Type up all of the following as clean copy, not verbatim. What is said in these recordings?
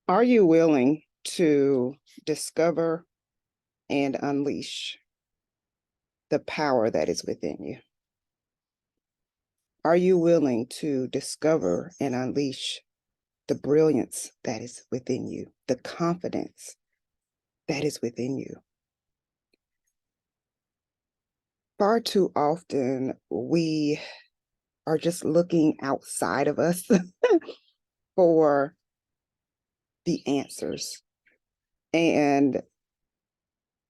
Are you willing to discover and unleash the power that is within you? Are you willing to discover and unleash the brilliance that is within you, the confidence that is within you? Far too often, we are just looking outside of us for the answers, and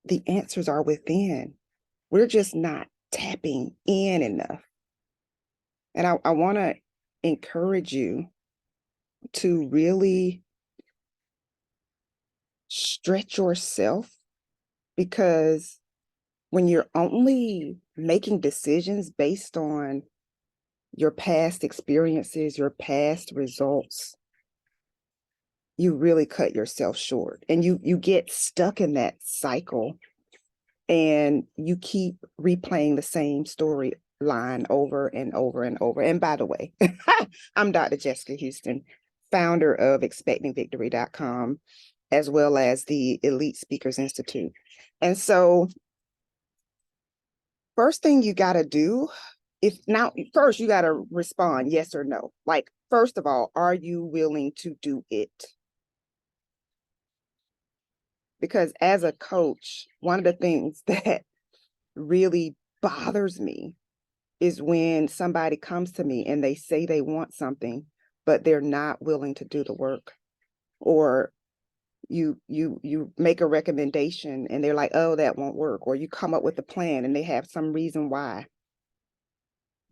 the answers are within. We're just not tapping in enough. And I want to encourage you to really stretch yourself, because when you're only making decisions based on your past experiences, your past results, you really cut yourself short, and you get stuck in that cycle, and you keep replaying the same storyline over and over and over. And by the way, I'm Dr. Jessica Houston, founder of expectingvictory.com, as well as the Elite Speakers Institute. And so, first thing you got to do, first you got to respond yes or no. Like, first of all, are you willing to do it? Because as a coach, one of the things that really bothers me is when somebody comes to me and they say they want something, but they're not willing to do the work. Or you make a recommendation and they're like, oh, that won't work. Or you come up with a plan and they have some reason why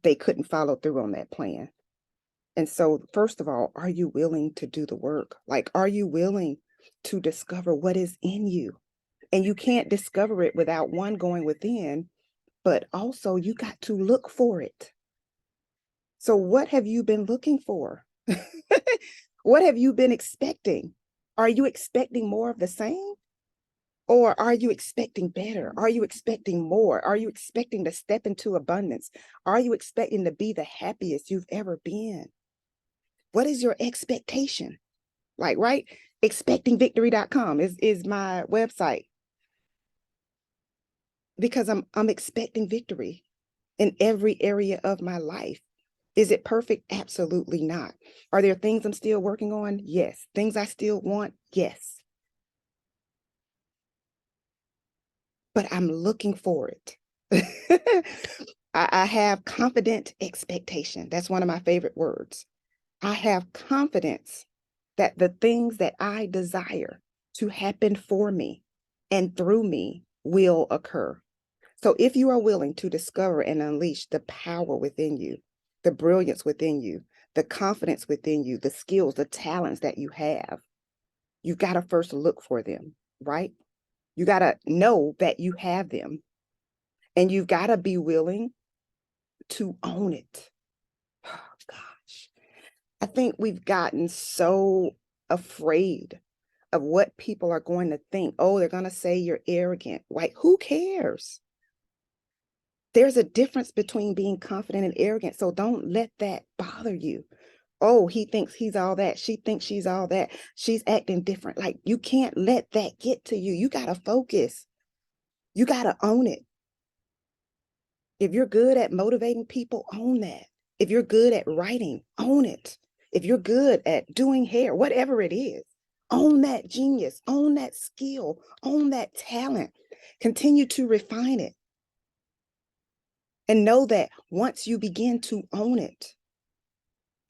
they couldn't follow through on that plan. And so, first of all, are you willing to do the work? Like, are you willing to discover what is in you? And you can't discover it without one going within, but also you got to look for it. So what have you been looking for? What have you been expecting? Are you expecting more of the same? Or are you expecting better? Are you expecting more? Are you expecting to step into abundance? Are you expecting to be the happiest you've ever been? What is your expectation? Like, right? Expectingvictory.com is my website, because I'm expecting victory in every area of my life. Is it perfect? Absolutely not. Are there things I'm still working on? Yes. Things I still want? Yes. But I'm looking for it. I have confident expectation. That's one of my favorite words. I have confidence that the things that I desire to happen for me and through me will occur. So if you are willing to discover and unleash the power within you, the brilliance within you, the confidence within you, the skills, the talents that you have, you've got to first look for them, right? You got to know that you have them, and you've got to be willing to own it. Oh, gosh. I think we've gotten so afraid of what people are going to think. Oh, they're going to say you're arrogant. Like, who cares? There's a difference between being confident and arrogant. So don't let that bother you. Oh, he thinks he's all that. She thinks she's all that. She's acting different. Like, you can't let that get to you. You got to focus. You got to own it. If you're good at motivating people, own that. If you're good at writing, own it. If you're good at doing hair, whatever it is, own that genius, own that skill, own that talent. Continue to refine it. And know that once you begin to own it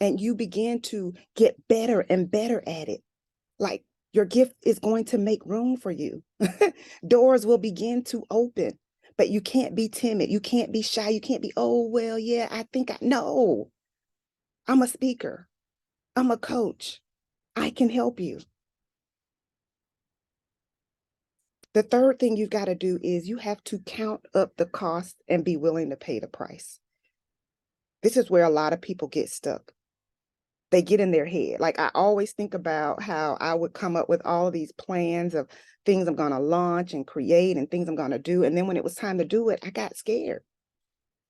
and you begin to get better and better at it, like, your gift is going to make room for you. Doors will begin to open, but you can't be timid. You can't be shy. You can't be, oh, well, yeah, I think no, I'm a speaker. I'm a coach. I can help you. The third thing you've got to do is you have to count up the cost and be willing to pay the price. This is where a lot of people get stuck. They get in their head. Like, I always think about how I would come up with all these plans of things I'm going to launch and create and things I'm going to do. And then when it was time to do it, I got scared.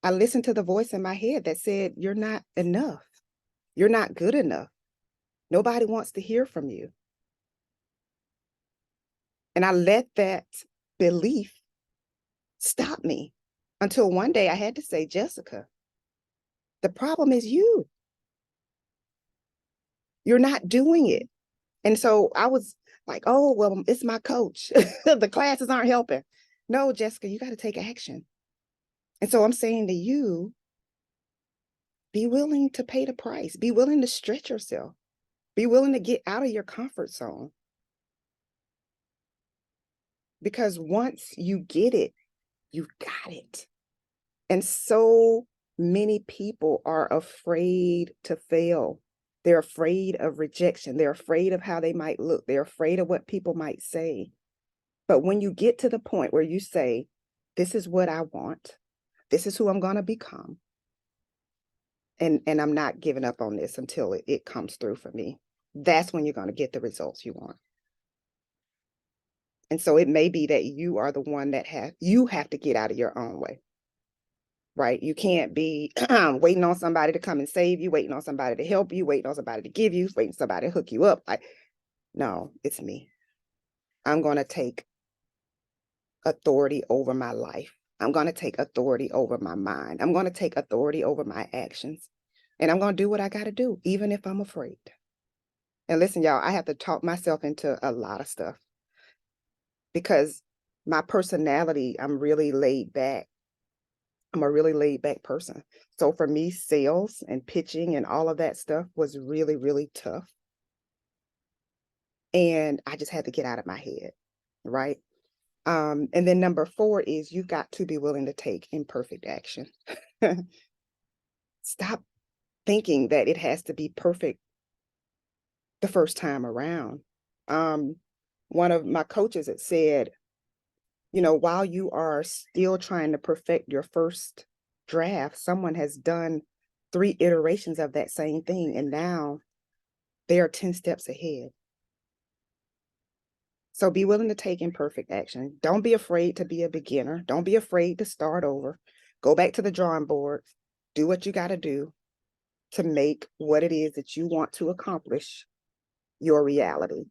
I listened to the voice in my head that said, you're not enough. You're not good enough. Nobody wants to hear from you. And I let that belief stop me until one day I had to say, Jessica, the problem is you. You're not doing it. And so I was like, oh, well, it's my coach. The classes aren't helping. No, Jessica, you got to take action. And so I'm saying to you, be willing to pay the price. Be willing to stretch yourself. Be willing to get out of your comfort zone. Because once you get it, you got it. And so many people are afraid to fail. They're afraid of rejection. They're afraid of how they might look. They're afraid of what people might say. But when you get to the point where you say, this is what I want, this is who I'm going to become, and I'm not giving up on this until it comes through for me, that's when you're going to get the results you want. And so it may be that you are the one that you have to get out of your own way, right? You can't be waiting on somebody to come and save you, waiting on somebody to help you, waiting on somebody to give you, waiting on somebody to hook you up. No, it's me. I'm going to take authority over my life. I'm going to take authority over my mind. I'm going to take authority over my actions. And I'm going to do what I got to do, even if I'm afraid. And listen, y'all, I have to talk myself into a lot of stuff because my personality, I'm really laid back. I'm a really laid back person. So for me, sales and pitching and all of that stuff was really, really tough. And I just had to get out of my head, right? And then number 4 is you've got to be willing to take imperfect action. Stop thinking that it has to be perfect the first time around. One of my coaches had said, while you are still trying to perfect your first draft, someone has done 3 iterations of that same thing, and now they are 10 steps ahead. So be willing to take imperfect action. Don't be afraid to be a beginner. Don't be afraid to start over. Go back to the drawing board. Do what you got to do to make what it is that you want to accomplish your reality.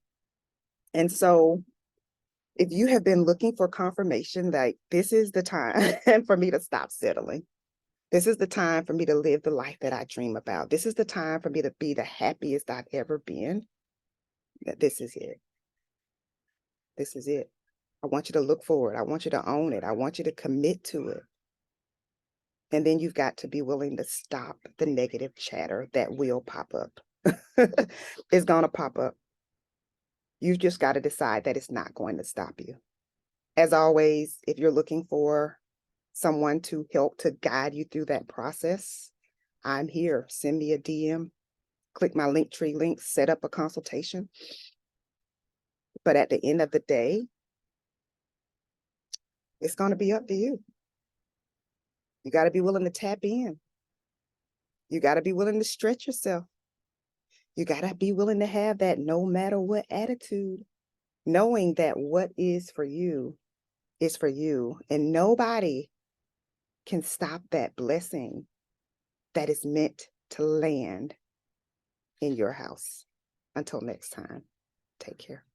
And so if you have been looking for confirmation that this is the time for me to stop settling, this is the time for me to live the life that I dream about, this is the time for me to be the happiest I've ever been, this is it. This is it. I want you to look forward. I want you to own it. I want you to commit to it. And then you've got to be willing to stop the negative chatter that will pop up. It's going to pop up. You've just got to decide that it's not going to stop you. As always, if you're looking for someone to help to guide you through that process, I'm here. Send me a DM, click my Linktree link, set up a consultation. But at the end of the day, it's going to be up to you. You got to be willing to tap in. You got to be willing to stretch yourself. You got to be willing to have that no matter what attitude, knowing that what is for you is for you, and nobody can stop that blessing that is meant to land in your house. Until next time, take care.